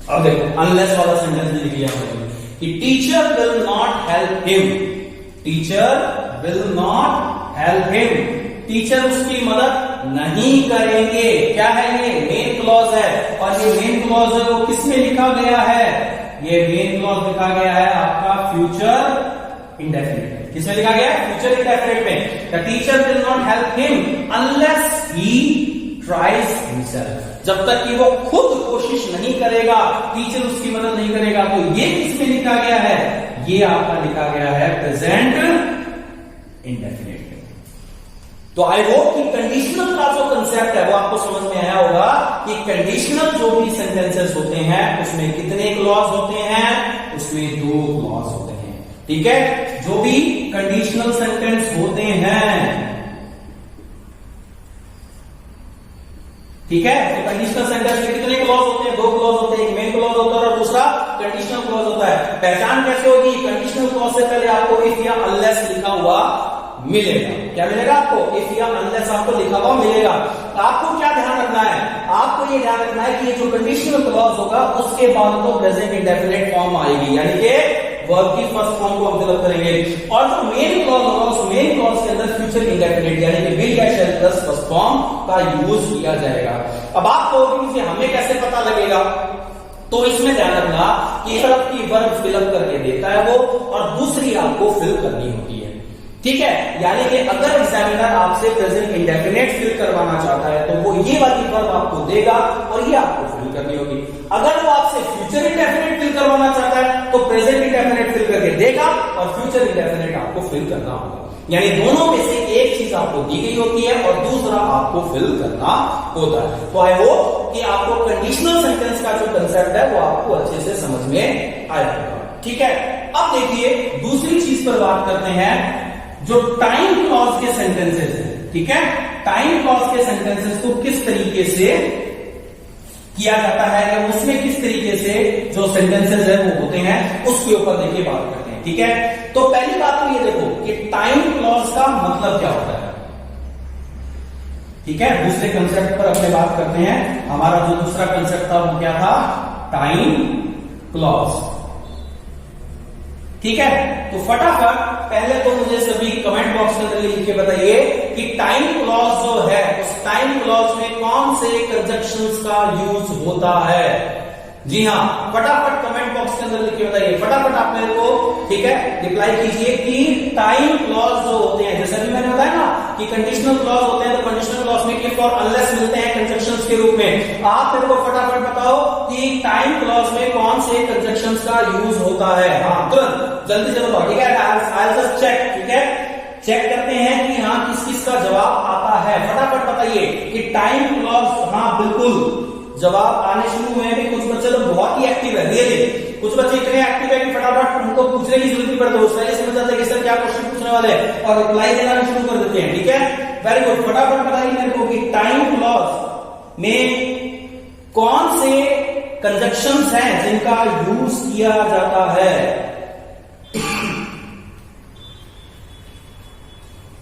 अब देखो अनलेस वाला सेंटेंस लिख लिया मैंने कि teacher will not help him, teacher will not help him, teacher उसकी मदद नहीं करेंगे। क्या है ये, मेन क्लॉज है, और ये मेन क्लॉज है वो किसमें लिखा गया है, ये मेन क्लॉज लिखा गया है आपका फ्यूचर इंडेफिनिट। किसमें लिखा गया है, फ्यूचर इंडेफिनिट में। The teacher will not help him unless he tries himself, जब तक कि वो खुद कोशिश नहीं करेगा, टीचर उसकी मदद नहीं करेगा। तो ये किसमें लिखा गया है, ये आपका लिखा गया है प्रेजेंट इंडेफिनिट में। तो आई होप कि कंडीशनल का जो कंसेप्ट है वो आपको समझ में आया होगा कि कंडीशनल जो भी सेंटेंसेस होते हैं उसमें कितने क्लॉज होते हैं, उसमें 2 क्लॉज होते हैं। ठीक है, जो भी कंडीशनल सेंटेंस होते हैं, ठीक है, तो कंडीशनल सेंटेंस में कितने क्लॉज होते हैं, 2 क्लॉज होते हैं, एक मेन क्लॉज होता है और दूसरा कंडीशनल क्लॉज होता है। पहचान कैसे होगी, कंडीशनल क्लॉज से पहले आपको इफ या अनलेस लिखा हुआ मिलेगा। क्या मिलेगा आपको, इफ या अनलेस आपको लिखा हुआ मिलेगा। आपको क्या ध्यान रखना है, आपको ये ध्यान रखना है कि ये जो कंडीशनल क्लॉज होगा उसके बाद तो प्रेजेंट इंडेफिनिट फॉर्म आएगी, यानी कि वर्ब की फर्स्ट फॉर्म को हम फिलअप करेंगे, और जो मेन क्लॉज होगा उस मेन क्लॉज के अंदर फ्यूचर इंडेफिनिट यानी कि विल या शैल प्लस फर्स्ट फॉर्म का यूज किया जाएगा। अब आप कहोगे कि हमें कैसे पता लगेगा, तो इसमें ध्यान रखना कि एक तरफ की वर्ब फिलअप करके देता है वो, और दूसरी आपको फिल करनी होती है। ठीक है, यानी कि अगर एग्जामिनर आपसे प्रेजेंट इंडेफिनिट फिल करवाना चाहता है तो वो ये वाली वर्ब आपको देगा और ये आपको फिल करनी होगी। अगर वो आपसे फ्यूचर इंडेफिनिट फिल करवाना चाहता है तो प्रेजेंट इंडेफिनिट फिल करके देगा और फ्यूचर इंडेफिनिट आपको फिल करना होगा। यानी दोनों में से एक चीज आपको दी गई होती है और दूसरा आपको फिल करना होता है। तो आई होप कि आपको कंडीशनल सेंटेंस का जो कंसेप्ट है वो आपको अच्छे से समझ में आया होगा। ठीक है, अब देखिए दूसरी चीज पर बात करते हैं, जो टाइम क्लॉज के सेंटेंसेस हैं। ठीक है, टाइम क्लॉज के सेंटेंसेस को किस तरीके से किया जाता है या उसमें किस तरीके से जो सेंटेंसेस है वो होते हैं उसके ऊपर देखिए बात करते हैं। ठीक है, तो पहली बात तो ये देखो कि टाइम क्लॉज का मतलब क्या होता है। ठीक है, दूसरे कंसेप्ट पर अपने बात करते हैं। हमारा जो दूसरा कंसेप्ट था वो क्या था, टाइम क्लॉज। ठीक है, तो फटाफट पहले तो मुझे सभी कमेंट बॉक्स के अंदर लिख के बताइए कि टाइम क्लॉज जो है उस टाइम क्लॉज में कौन से कंजक्शंस का यूज होता है। जी हाँ, फटाफट कमेंट बॉक्स के अंदर लिख के बताइए, फटाफट आप मेरे को ठीक है रिप्लाई कीजिए कि टाइम क्लॉज जो होते हैं, जैसा भी मैंने बताया ना कि कंडीशनल क्लॉज होते हैं, तो कंडीशनल क्लॉज में इफ और अनलेस मिलते हैं कंजक्शंस के रूप में। आप मेरे को फटाफट बताओ कि टाइम क्लॉज में कौन से कंजक्शंस का यूज होता है। हाँ तुरंत जल्दी से बताओ। ठीक है, आई जस्ट चेक। ठीक है, चेक करते हैं कि हाँ किस किस का जवाब आता है। फटाफट बताइए कि टाइम क्लॉज, हाँ बिल्कुल जवाब आने शुरू हुए हैं। कुछ बच्चे लोग बहुत ही एक्टिव है, रियली कुछ बच्चे इतने एक्टिव है कि फटाफट उनको पूछने की जरूरत नहीं पड़ती, वो पहले समझ जाते हैं कि सर क्या क्वेश्चन पूछने वाले हैं और रिप्लाई देना भी शुरू कर देते हैं। ठीक है, वेरी गुड। फटाफट बताइए मेरे को कि टाइम क्लॉज में कौन से कंजक्शंस हैं जिनका यूज किया जाता है।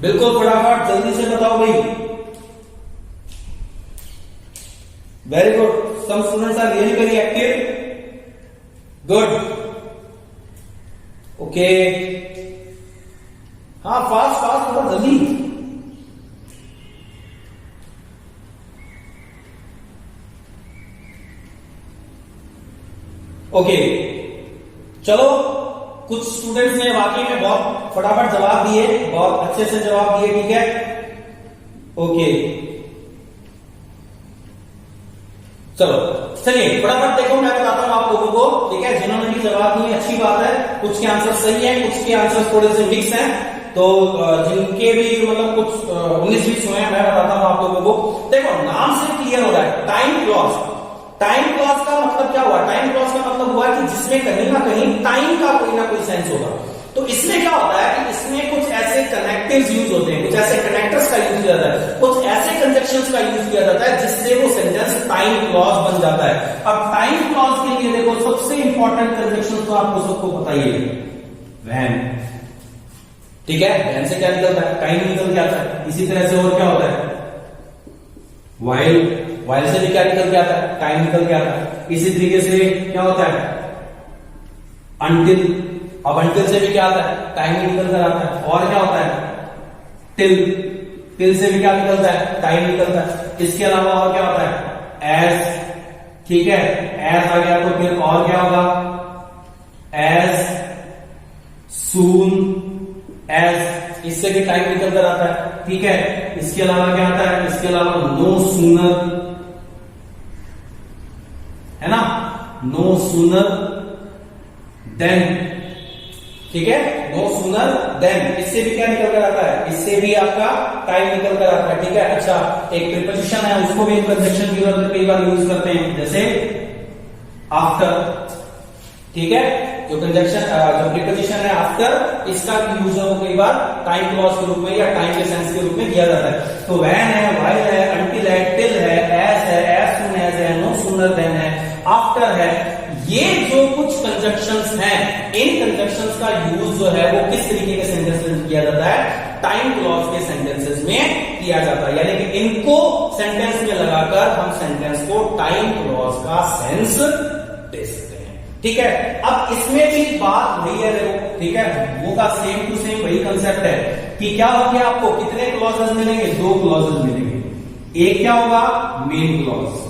बिल्कुल फटाफट जल्दी से बताओ भाई। Very good, some students are really very active, good, okay. हाँ फास्ट फास्ट थोड़ा जल्दी। ओके चलो, कुछ स्टूडेंट्स ने वाकई में बहुत फटाफट जवाब दिए, बहुत अच्छे से जवाब दिए, ठीक है, ओके। चलो चलिए फटाफट देखो, मैं बताता हूं आप लोगों को, ठीक है। जिन्होंने भी जवाब दिए अच्छी बात है, कुछ के आंसर सही है, कुछ के आंसर थोड़े से मिक्स हैं, तो जिनके भी मतलब कुछ 19-20 हुए हैं, मैं बताता हूं आप लोगों को। देखो नाम से क्लियर हो रहा है, टाइम क्लॉज। टाइम क्लॉज का मतलब क्या हुआ? टाइम क्लॉज का मतलब हुआ कि जिसमें कहीं ना कहीं टाइम का कोई ना कोई सेंस होगा। तो इसमें क्या होता है कि इसमें कुछ ऐसे कनेक्टिव्स यूज होते हैं, कुछ ऐसे कनेक्टर्स का यूज किया जाता है, कुछ ऐसे कंजक्शंस का यूज किया जाता है जिससे वो सेंटेंस टाइम क्लॉज बन जाता है। अब टाइम क्लॉज के लिए देखो सबसे इंपॉर्टेंट कंजक्शन तो आपको सबको पता ही है, व्हेन, ठीक है। व्हेन से क्या निकलता है? टाइम निकल के आता है। इसी तरह से और क्या होता है? व्हाइल, व्हाइल से भी क्या निकल के आता है? टाइम निकल के आता है। इसी तरीके से क्या होता है? अनटिल, अब अनटिल से भी क्या आता है? टाइम निकल कर आता है। और क्या होता है? टिल, टिल से भी क्या निकलता है? टाइम निकलता है। इसके अलावा और क्या होता है? एज, ठीक है, एज आ गया तो फिर और क्या होगा? एज, सून, एज, इससे भी टाइम निकल कर आता है, ठीक है। इसके अलावा क्या आता है? इसके अलावा नो सूनर, है ना, नो सूनर देन, ठीक है, नो सूनर देन, इससे भी क्या निकल कर आता है? इससे भी आपका टाइम निकल कर आता है, ठीक है। अच्छा, एक प्रीपोजिशन है, उसको भी कंजक्शन की वजह कई बार यूज करते हैं, जैसे आफ्टर, ठीक है। जो कंजक्शन जो प्रीपोजिशन है आफ्टर, इसका यूज है कई बार टाइम क्लॉज के रूप में या टाइम के सेंस के रूप में किया जाता है। तो व्हेन है, व्हाइल है, अनटिल है, टिल है, एज सून एज है, नो सूनर देन है, आफ्टर है। ये जो कुछ कंजक्शंस हैं, इन कंजक्शंस का यूज जो है वो किस तरीके के सेंटेंस में किया जाता है? टाइम क्लॉज के सेंटेंसेस में किया जाता है। यानी कि इनको सेंटेंस में लगाकर हम सेंटेंस को टाइम क्लॉज का सेंस दे सकते हैं, ठीक है। अब इसमें भी बात वही है, देखो, ठीक है, वो का सेम टू सेम वही कंसेप्ट है कि क्या हो गया, आपको कितने क्लॉजेस मिलेंगे? 2 क्लॉजेस मिलेंगे। एक क्या होगा? मेन क्लॉज,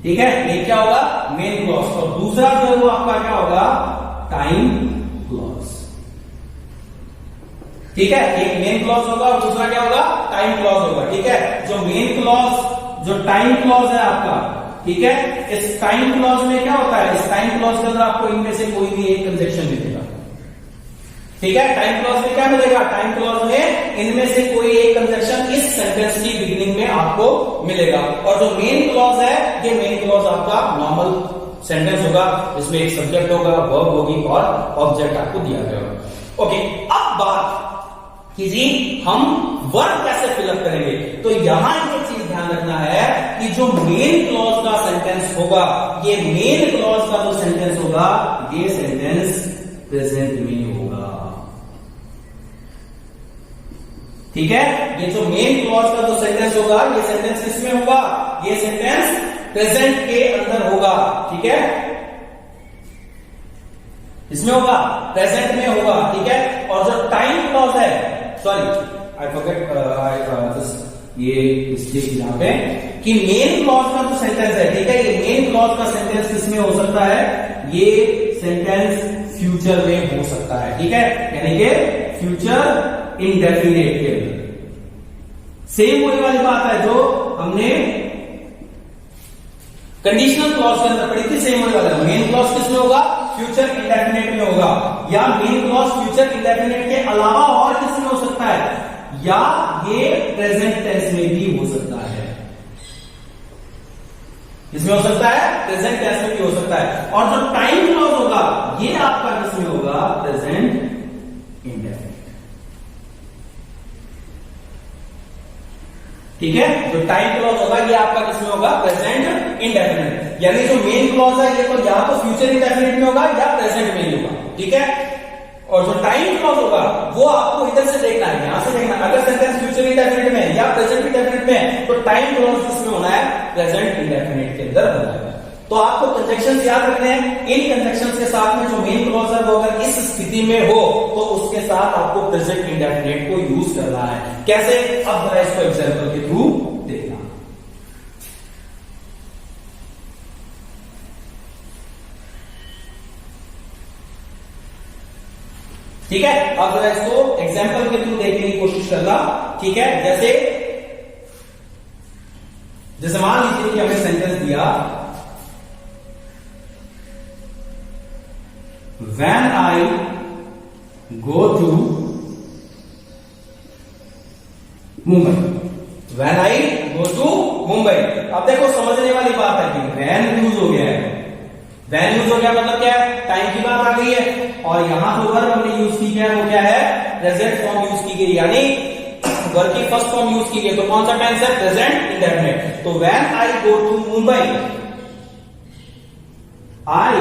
ठीक है, एक क्या होगा? मेन क्लॉज, और दूसरा जो है वो आपका क्या होगा? टाइम क्लॉज, ठीक है। एक मेन क्लॉज होगा और दूसरा क्या होगा? टाइम क्लॉज होगा, ठीक है। जो मेन क्लॉज, जो टाइम क्लॉज है आपका, ठीक है, इस टाइम क्लॉज में क्या होता है? इस टाइम क्लॉज के अंदर आपको इनमें से कोई भी एक कंजक्शन मिलेगा, ठीक है। टाइम क्लॉज में क्या मिलेगा? टाइम क्लॉज में इनमें से कोई एक कंजक्शन इस सेंटेंस की बिगिनिंग में आपको मिलेगा। और जो मेन क्लॉज है, ये मेन क्लॉज आपका नॉर्मल सेंटेंस होगा, जिसमें एक सब्जेक्ट होगा, वर्ब होगी और ऑब्जेक्ट आपको दिया गया होगा। ओके, अब बात कि जी हम वर्ब कैसे फिलअप करेंगे। तो यहां एक चीज ध्यान रखना है कि जो मेन क्लॉज का सेंटेंस होगा, ये मेन क्लॉज का जो सेंटेंस होगा, ये सेंटेंस प्रेजेंट में होगा, ठीक है। ये जो मेन क्लॉज का जो सेंटेंस होगा, ये सेंटेंस किसमें होगा? ये सेंटेंस प्रेजेंट के अंदर होगा, ठीक है, इसमें होगा, प्रेजेंट में होगा, ठीक है। और जो टाइम क्लॉज है, सॉरी आई फॉरगेट, ये इसलिए यहां पे कि मेन क्लॉज का जो सेंटेंस है, ठीक है, ये मेन क्लॉज का सेंटेंस किसमें हो सकता है? ये सेंटेंस फ्यूचर में हो सकता है, ठीक है, यानी कि फ्यूचर इंडेफिनेट के अंदर। सेम वही वाली बात है जो हमने कंडीशनल क्लॉज के अंदर पढ़ी थी, सेम वही वाला। मेन क्लॉज किसमें होगा? फ्यूचर इंडेफिनेट में होगा, या मेन क्लॉज फ्यूचर इंडेफिनेट के अलावा और किसमें हो सकता है? या ये प्रेजेंट टेंस में भी हो सकता है। इसमें हो सकता है, प्रेजेंट टेंस में भी हो सकता है। और जो टाइम क्लॉज होगा, ये आपका किसमें होगा? प्रेजेंट इंडेफिनेट, ठीक है। जो टाइम क्लॉज होगा, ये आपका किसमें होगा? Present indefinite. यानी जो मेन क्लॉज है ये तो या तो फ्यूचर इंडेफिनिट में होगा या प्रेजेंट में ही होगा, ठीक है। और जो टाइम क्लॉज होगा वो आपको इधर से देखना है, यहां से देखना। अगर सेंटेंस फ्यूचर इंडेफिनिट में है या प्रेजेंट इंडेफिनिट में है तो टाइम क्लॉज इसमें होना है प्रेजेंट इंडेफिनिट के अंदर होना है। तो आपको कंजक्शंस याद रखने हैं। इन कंजक्शंस के साथ में जो मेन क्लॉज है वो अगर इस स्थिति में हो तो उसके साथ आपको प्रेजेंट इंडेफिनिट को यूज करना है। कैसे? अब जरा इसको एग्जांपल के थ्रू देखना। ठीक है, अब जरा इसको एग्जांपल के थ्रू देखने की कोशिश करना, ठीक है। जैसे मान लीजिए कि हमें सेंटेंस दिया When I go to Mumbai, When I go to Mumbai। अब देखो समझने वाली बात है कि when यूज हो गया है, when यूज हो गया मतलब क्या है? टाइम की बात आ गई है। और यहां जो वर्ब हमने यूज की है वो क्या है? प्रेजेंट फॉर्म यूज की गई, यानी वर्ब की फर्स्ट फॉर्म यूज की गई। तो कौन सा टेंस है? Present indefinite. तो when I go to Mumbai, I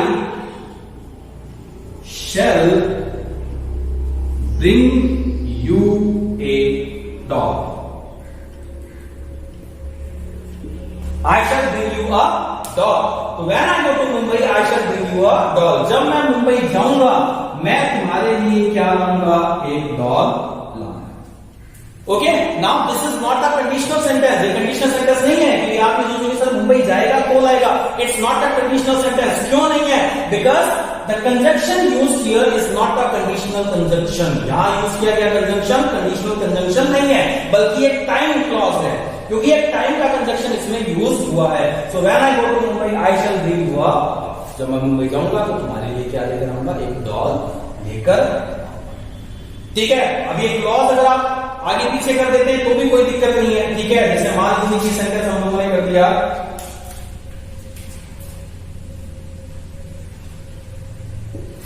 shall bring you a doll. I shall bring you a doll. तो when I go to Mumbai, I shall bring you a doll. जब मैं मुंबई जाऊंगा मैं तुम्हारे लिए क्या लाऊंगा? एक डॉल लाऊंगा। Okay, now this is not a conditional sentence. ये कंडीशनल सेंटेंस नहीं है कि आपने जो सर मुंबई जाएगा तो लाएगा। It's not a conditional sentence. क्यों नहीं है? Because The conjunction used here is not a conditional conjunction. यहां यूज किया गया कंजंक्शन कंडीशनल कंजंक्शन नहीं है, बल्कि एक टाइम क्लॉज है, क्योंकि एक टाइम का कंजंक्शन इसमें यूज हुआ है। So when I go to Mumbai, I shall bring you a, जब मैं मुंबई जाऊंगा तो तुम्हारे लिए क्या लेकर आऊंगा? एक डॉल लेकर। ठीक है, अब ये क्लॉज अगर आप आगे पीछे कर देते हैं तो भी कोई दिक्कत नहीं है, ठीक है। जैसे मान लीजिए कि सेंटेंस हम लोगों ने कर दिया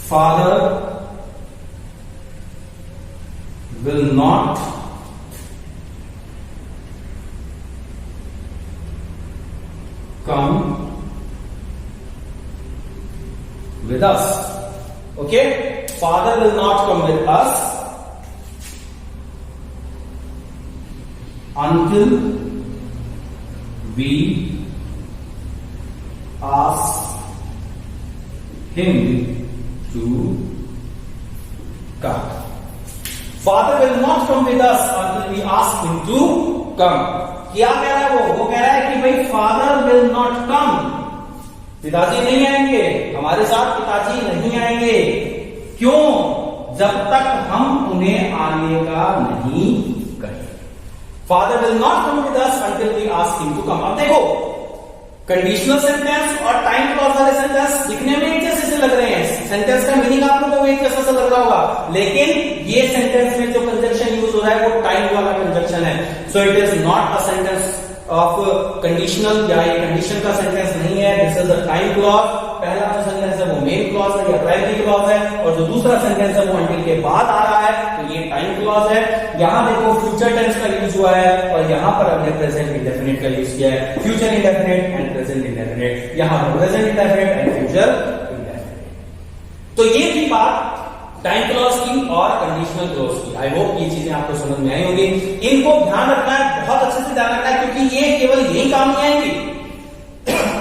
Father will not come with us. Okay? Father will not come with us until we ask him to come. Father will not come with us until we ask him to come. क्या कह रहा है वो कह रहा है कि भाई फादर विल नॉट कम, पिताजी नहीं आएंगे हमारे साथ, पिताजी नहीं आएंगे। क्यों? जब तक हम उन्हें आने का नहीं कहें। Father will not come with us until we ask him to come. अब देखो कंडीशनल सेंटेंस और टाइम क्लॉज वाले सेंटेंस दिखने में एक जैसे से लग रहे हैं, सेंटेंस का मीनिंग आप लोगों को एक जैसा सा लग रहा होगा, लेकिन ये सेंटेंस में जो कंजंक्शन यूज हो रहा है वो टाइम वाला कंजंक्शन है। So it is not a sentence of conditional, या ये कंडीशन का सेंटेंस नहीं है। This is a time clause. पहला जो सेंटेंस है वो मेन क्लॉज है या प्राइमरी क्लॉज है, और जो दूसरा सेंटेंस है वो अंटिल के बाद आ रहा है, तो ये टाइम क्लॉज है। यहां देखो फ्यूचर टेंस का यूज हुआ है और यहां पर हमने प्रेजेंट इंडेफिनिट का यूज किया है। Future indefinite and present indefinite, यहां पर present indefinite and future indefinite. तो ये थी बात टाइम क्लॉज की और कंडीशनल क्लॉज की। आई होप ये चीजें आपको समझ में आई होंगी। इनको ध्यान रखना है, बहुत अच्छे से ध्यान रखना है, क्योंकि ये केवल यही काम नहीं आएंगी।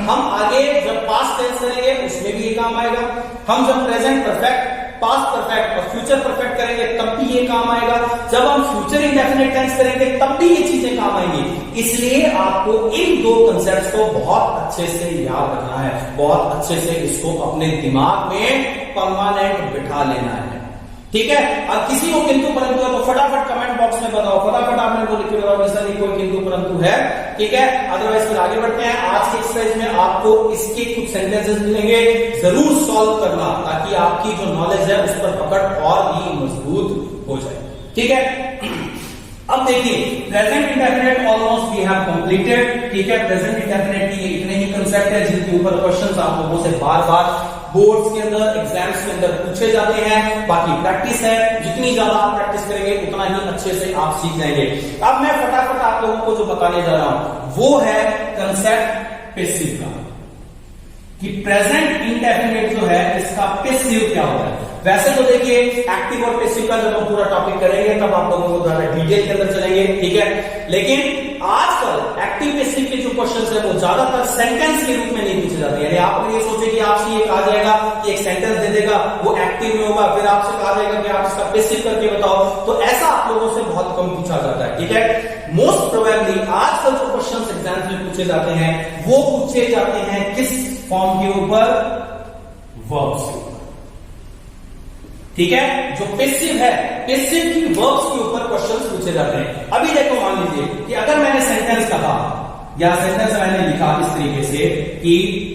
हम आगे जब पास्ट टेंस करेंगे उसमें भी ये काम आएगा। हम जब प्रेजेंट परफेक्ट, पास्ट परफेक्ट और फ्यूचर परफेक्ट करेंगे तब भी ये काम आएगा। जब हम फ्यूचर इंडेफिनिट टेंस करेंगे तब भी ये चीजें काम आएंगी। इसलिए आपको इन दो कंसेप्ट्स को बहुत अच्छे से याद रखना है, बहुत अच्छे से इसको अपने दिमाग में परमानेंट बिठा लेना है, ठीक है। अब किसी को किंतु परंतु है तो फटाफट कमेंट बॉक्स में बताओ, फटाफट आपने वो लिख के बताओ सर कोई किंतु परंतु है, ठीक है। अदरवाइज फिर आगे बढ़ते हैं। आज के एक्सरसाइज में आपको इसके कुछ सेंटेंसेस मिलेंगे, जरूर सॉल्व करना ताकि आपकी जो नॉलेज है उस पर पकड़ और भी मजबूत हो जाए, ठीक है। अब देखिए present indefinite almost we have completed, ठीक है। प्रेजेंट इंडेफिनिट की इतने ही कंसेप्ट है जिनके ऊपर क्वेश्चंस आप लोगों से बार बार बोर्ड्स के अंदर, एग्जाम्स के अंदर पूछे जाते हैं। बाकी प्रैक्टिस है, जितनी ज्यादा आप प्रैक्टिस करेंगे उतना ही अच्छे से आप सीख जाएंगे। अब मैं फटाफट आप लोगों को जो बताने जा रहा हूं वो है कंसेप्ट पैसिव का। कि प्रेजेंट इंडेफिनिट जो है इसका पैसिव क्या होता है। वैसे तो देखिए एक्टिव और पैसिव का जब हम पूरा टॉपिक करेंगे तब आप लोगों को ज्यादा डिटेल के अंदर चलेंगे, ठीक है। लेकिन आजकल एक्टिव पैसिव के जो क्वेश्चंस है वो ज्यादातर सेंटेंस के रूप में नहीं पूछे जाते। यानी आप ये सोचे कि आपसे ये कहा जाएगा कि एक सेंटेंस दे देगा, वो एक्टिव में होगा, फिर आपसे कहा जाएगा कि आप इसका पैसिव करके बताओ, तो ऐसा आप लोगों से बहुत कम पूछा जाता है, ठीक है। मोस्ट प्रोबेबली आजकल जो क्वेश्चंस एग्जाम में पूछे जाते हैं वो पूछे जाते हैं किस फॉर्म के ऊपर, वर्ब्स के ऊपर, ठीक है। जो पैसिव है, पैसिव की वर्ब्स के ऊपर क्वेश्चंस पूछे जाते हैं। अभी देखो मान लीजिए कि अगर मैंने सेंटेंस कहा या सेंटेंस मैंने लिखा इस तरीके से कि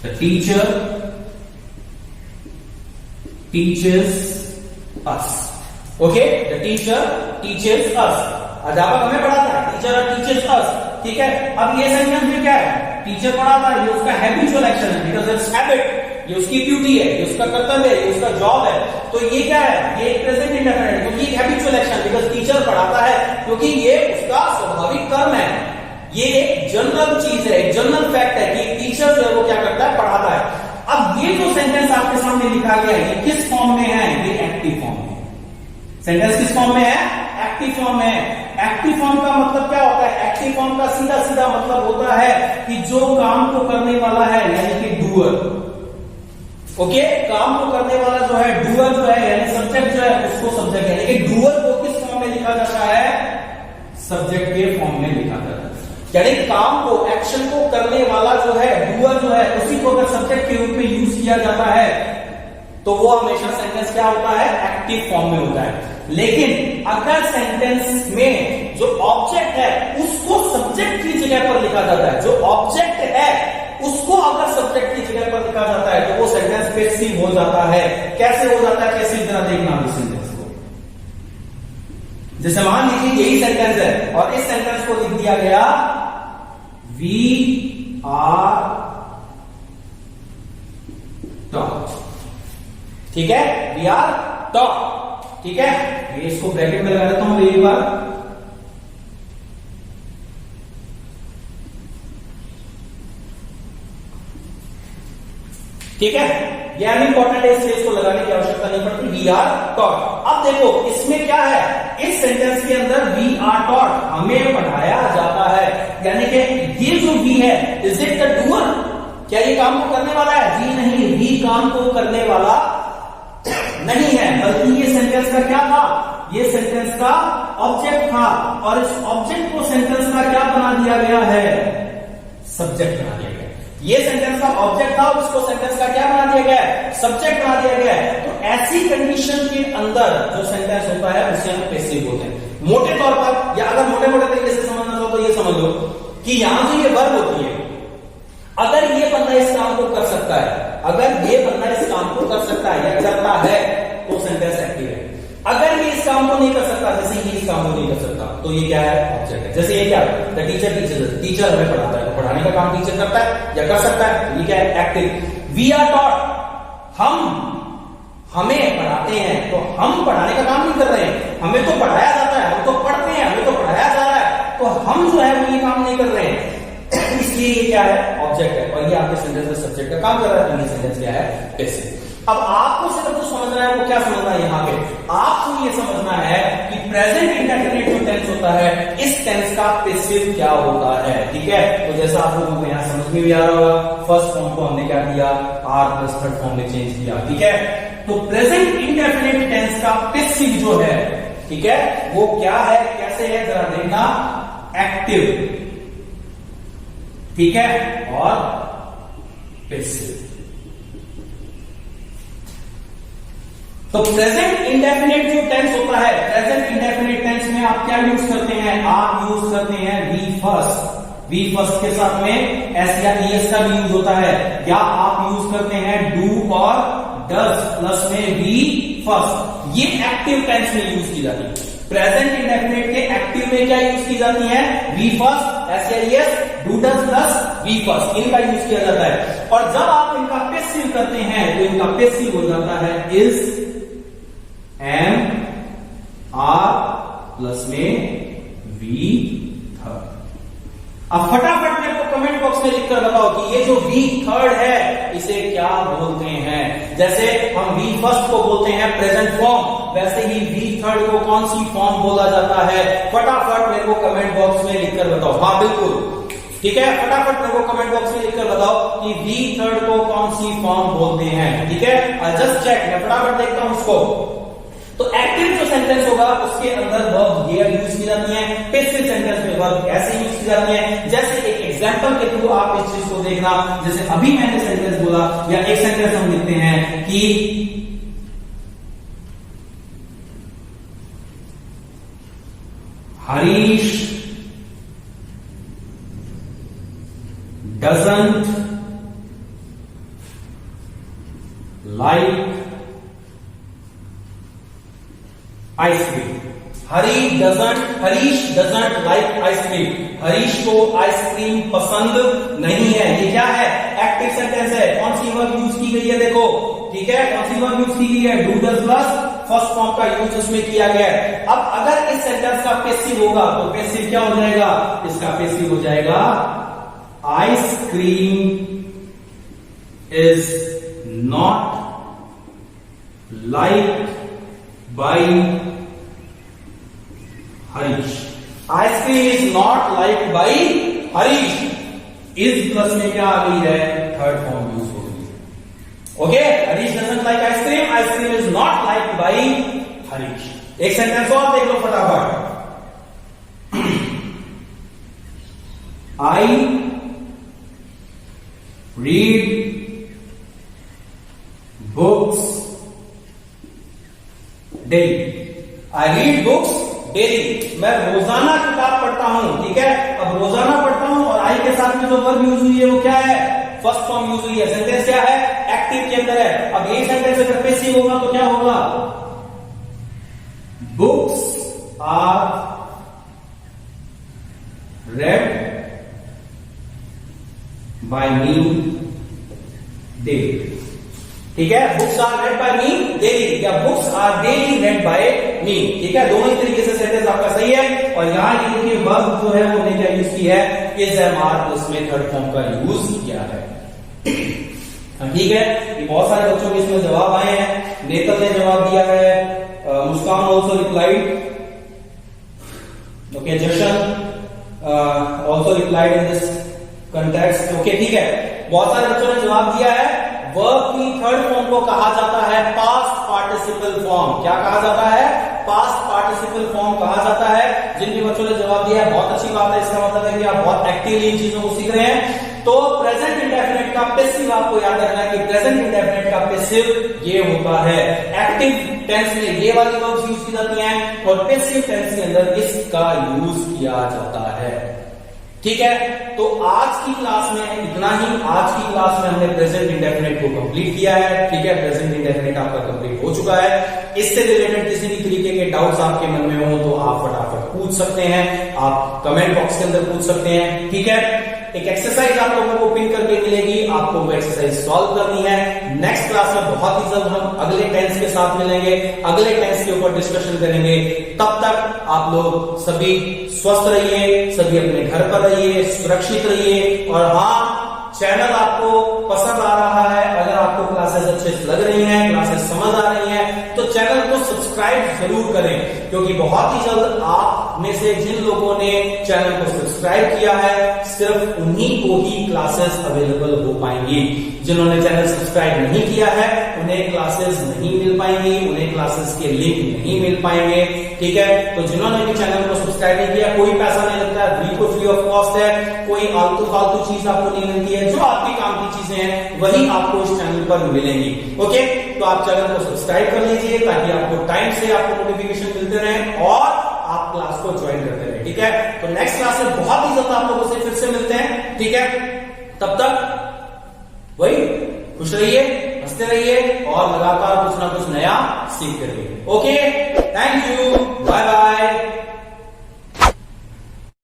the teacher teaches us, okay, the teacher teaches us, अध्यापक हमें पढ़ाता है, टीचर teaches us, ठीक है। अब ये सेंटेंस में क्या है, टीचर पढ़ाता है, ये उसका हैबिचुअल एक्शन है, बिकॉज इट्स हैबिट, ये उसकी ड्यूटी है, ये उसका कर्तव्य है, ये उसका जॉब है। तो ये क्या है, ये प्रेजेंट इंडेफिनिट, क्योंकि हैबिचुअल एक्शन, बिकॉज टीचर पढ़ाता है, क्योंकि ये उसका स्वाभाविक कर्म है। ये एक जनरल चीज है, एक जनरल फैक्ट है कि टीचर जो है वो क्या करता है, पढ़ाता है। अब ये जो सेंटेंस आपके सामने लिखा गया है ये किस फॉर्म में है, ये एक्टिव फॉर्म में। सेंटेंस किस फॉर्म में है, एक्टिव फॉर्म में है। एक्टिव फॉर्म का मतलब क्या होता है, एक्टिव फॉर्म का सीधा सीधा मतलब होता है कि जो काम को करने वाला है यानी कि डूअर, ओके, काम को करने वाला जो है डूअर जो है यानी सब्जेक्ट जो है उसको सब्जेक्ट, यानी कि डूअर को किस फॉर्म में लिखा जाता है, सब्जेक्ट के फॉर्म में लिखा जाता है। यानी काम को, एक्शन को करने वाला जो है डूअर जो है उसी को अगर सब्जेक्ट के रूप में यूज किया जाता है तो वो हमेशा सेंटेंस क्या होता है, एक्टिव फॉर्म में होता है। लेकिन अगर सेंटेंस में जो ऑब्जेक्ट है उसको सब्जेक्ट की जगह पर लिखा जाता है, जो ऑब्जेक्ट है उसको अगर सब्जेक्ट की जगह पर लिखा जाता है तो वो सेंटेंस पैसिव हो जाता है। कैसे हो जाता है, कैसे तरह देखना इस सेंटेंस को। जैसे मान लीजिए यही सेंटेंस है और इस सेंटेंस को लिख दिया गया वी आर टॉट, ठीक है, वी आर टॉट, ठीक है। ये इसको ब्रैकेट में लगा देता हूं एक बार, ठीक है। ये अनइम्पोर्टेंट है इसलिए इसको लगाने की आवश्यकता नहीं पड़ती, वी आर टॉट। अब देखो इसमें क्या है, इस सेंटेंस के अंदर वी आर टॉट, हमें पढ़ाया जाता है, यानी कि ये जो वी है इज इट द डूअर, क्या ये काम को करने वाला है, जी नहीं, वी काम को करने वाला नहीं है, बल्कि ये सेंटेंस का क्या था, ये सेंटेंस का ऑब्जेक्ट था और इस ऑब्जेक्ट को सेंटेंस का क्या बना दिया गया है, सब्जेक्ट बना दिया गया। ये सेंटेंस का ऑब्जेक्ट था और इसको सेंटेंस का क्या बना दिया गया है, सब्जेक्ट बना दिया गया है। तो ऐसी कंडीशन के अंदर जो सेंटेंस होता है उसे हम पैसिव बोलते हैं। मोटे तौर पर या अगर मोटे मोटे तरीके से समझना चाहो तो ये समझ लो कि यहां जो ये वर्ब होती है, अगर ये बंदा इस काम को कर सकता है, अगर ये बंदा इस काम को कर सकता है या करता है तो सेंटेंस एक्टिव है। अगर ये इस काम को नहीं कर सकता, जैसे ये इस काम को नहीं कर सकता, तो ये क्या है, ऑब्जेक्ट है। जैसे ये क्या है, द टीचर टीचर्स, टीचर हमें पढ़ाता है, तो पढ़ाने का काम टीचर करता है या कर सकता है, तो ये क्या है, एक्टिव। वी आर टॉट, हमें पढ़ाते हैं, तो हम पढ़ाने का काम नहीं कर रहे हैं, हमें तो पढ़ाया जाता है, हम तो पढ़ते हैं, हमें तो पढ़ाया जा रहा है, तो हम जो है वो ये काम नहीं कर रहे हैं, इसलिए ये क्या है, ऑब्जेक्ट है और ये आपके सेंटेंस में सब्जेक्ट का काम कर रहा है, तो ये सेंटेंस क्या है, पैसिव। अब आपको सिर्फ जो समझना है वो क्या समझना है, यहां पे आपको ये समझना है कि प्रेजेंट इंडेफिनिट जो टेंस होता है इस टेंस का पैसिव क्या होता है, ठीक है। तो जैसा आप लोगों को यहां समझ में भी आ रहा होगा, फर्स्ट फॉर्म को हमने क्या किया, आर प्लस थर्ड फॉर्म में चेंज किया, ठीक है। तो प्रेजेंट इंडेफिनिट टेंस का पैसिव जो है, ठीक है, वो क्या है, कैसे है, जरा देखना, एक्टिव, ठीक है, और पैसिव। तो प्रेजेंट इंडेफिनिट जो टेंस होता है, प्रेजेंट इंडेफिनिट टेंस में आप क्या यूज करते हैं, आप यूज करते हैं वी फर्स्ट। वी फर्स्ट के साथ में एस या ईएस का भी यूज होता है, या आप यूज करते हैं डू और डज प्लस में वी फर्स्ट। ये एक्टिव टेंस में यूज की जाती है। प्रेजेंट इंडेफिनिट के एक्टिव में क्या यूज की जाती है? V first, SAES, do does plus V first, इनका यूज किया जाता है। और जब आप इनका पैसिव करते हैं तो इनका पैसिव हो जाता है इज, एम, आर प्लस में वी थर्ड। अब फटाफट मेरे को कमेंट बॉक्स में लिखकर बताओ कि ये जो वी थर्ड है इसे क्या बोलते हैं। जैसे हम वी फर्स्ट को बोलते हैं प्रेजेंट फॉर्म, वैसे ही वी थर्ड को कौन सी फॉर्म बोला जाता है? फटाफट मेरे को कमेंट बॉक्स में लिखकर बताओ। हाँ बिल्कुल ठीक है, फटाफट मेरे को कमेंट बॉक्स में लिखकर बताओ कि वी थर्ड को कौन सी फॉर्म बोलते हैं। ठीक है, जस्ट चेक, मैं फटाफट देखता हूं उसको। तो एक्टिव जो सेंटेंस होगा उसके अंदर वर्ब हियर यूज की जाती है, पैसिव सेंटेंस में वर्ब ऐसे यूज की जाती है। जैसे एक एग्जांपल के थ्रू आप इस चीज को देखना, जैसे अभी मैंने सेंटेंस बोला, या एक सेंटेंस हम लिखते हैं कि Harish doesn't like ice cream. Harish doesn't like ice cream. Harish को आइसक्रीम पसंद नहीं है। ये क्या है? एक्टिव सेंटेंस है। कौन सी वर्ब यूज की गई है? देखो ठीक है, कौन सी वर्ब यूज की गई है? Do does plus first form का यूज उसमें किया गया है। अब अगर इस सेंटेंस का पैसिव होगा तो पैसिव क्या हो जाएगा? इसका पैसिव हो जाएगा ice cream is not liked by Harish. Ice cream is not liked by Harish. इस प्लस में क्या आ गई है? थर्ड फॉर्म यूज हो गई। Okay, Harish doesn't like ice cream. Ice cream is not liked by Harish. एक sentence और देख लो फटाफट। I read books daily. I read books daily. मैं रोजाना किताब पढ़ता हूं। ठीक है, अब रोजाना पढ़ता हूं और आई के साथ में जो वर्ब यूज हुई है वो क्या है? फर्स्ट फॉर्म यूज हुई है। सेंटेंस क्या है? एक्टिव के अंदर है। अब ये सेंटेंस अगर पैसिव होगा तो क्या होगा? Books are read by me daily. ठीक है, books are read by me daily या books are daily read by me. ठीक है, दोनों ही तरीके से सेंटेंस आपका सही है। और यहां ये देखिए वर्ब जो है वो हमने क्या यूज की है? इज, एम, आर प्लस में थर्ड फॉर्म का यूज किया है। ठीक है, ये बहुत सारे बच्चों के इसमें जवाब आए हैं। नेतल ने जवाब दिया है, Muskan also replied, okay, Jashan also replied in this context. Okay ठीक है, बहुत सारे बच्चों ने जवाब दिया है। वर्ब की थर्ड फॉर्म को कहा जाता है पास्ट पार्टिसिपल फॉर्म। क्या कहा जाता है? पास्ट पार्टिसिपल फॉर्म कहा जाता है। जिन भी बच्चों ने जवाब दिया है बहुत अच्छी बात है, इसका मतलब है कि आप बहुत एक्टिवली इन चीजों को सीख रहे हैं। तो प्रेजेंट इंडेफिनिट का पैसिव आपको याद रखना है कि प्रेजेंट इंडेफिनिट का पैसिव ये होता है। एक्टिव टेंस में ये वाली वर्ब्स यूज की जाती हैं और पैसिव टेंस के अंदर इसका यूज किया जाता है। ठीक है, तो आज की क्लास में इतना ही। आज की क्लास में हमने प्रेजेंट इंडेफिनिट को कंप्लीट किया है। ठीक है, प्रेजेंट इंडेफिनिट आपका कंप्लीट हो चुका है। इससे रिलेटेड किसी भी तरीके के डाउट्स आपके मन में हो तो आप फटाफट पूछ सकते हैं, आप कमेंट बॉक्स के अंदर पूछ सकते हैं। ठीक है, एक एक्सरसाइज आप लोगों को पिन करके मिलेगी, आपको वो एक्सरसाइज सॉल्व करनी है। नेक्स्ट क्लास में बहुत ही जल्द हम अगले टेंस के साथ मिलेंगे, अगले टेंस के ऊपर डिस्कशन करेंगे। तब तक आप लोग सभी स्वस्थ रहिए, सभी अपने घर पर रहिए, सुरक्षित रहिए। और हाँ, चैनल आपको पसंद आ रहा है, अगर आपको क्लासेस अच्छे से लग रही हैं, क्लासेस समझ आ रही हैं, तो चैनल को सब्सक्राइब जरूर करें, क्योंकि बहुत ही जल्द आप में से जिन लोगों ने चैनल को सब्सक्राइब किया है सिर्फ उन्हीं को ही क्लासेस अवेलेबल हो पाएंगी। जिन्होंने चैनल सब्सक्राइब नहीं किया है उन्हें क्लासेस नहीं मिल पाएंगी, उन्हें क्लासेस के लिंक नहीं मिल पाएंगे। ठीक है, तो जिन्होंने भी चैनल को सब्सक्राइब नहीं किया, कोई पैसा नहीं लगता है, बिल्कुल फ्री ऑफ कॉस्ट है, कोई आलतू फालतू चीज आपको नहीं मिलती है, जो आपकी काम की चीजें हैं वही आपको इस चैनल पर मिलेंगी। ओके, तो आप चैनल को सब्सक्राइब कर लीजिए ताकि आपको टाइम से आपको नोटिफिकेशन मिलते रहे और आप क्लास को ज्वाइन करते रहे। ठीक है, तो नेक्स्ट क्लास में बहुत ही जल्द आप लोगों से फिर से मिलते हैं। ठीक है, तब तक वही खुश रहिए, हंसते रहिए और लगातार कुछ ना कुछ नया अचीव करेंगे। Okay, thank you, bye bye.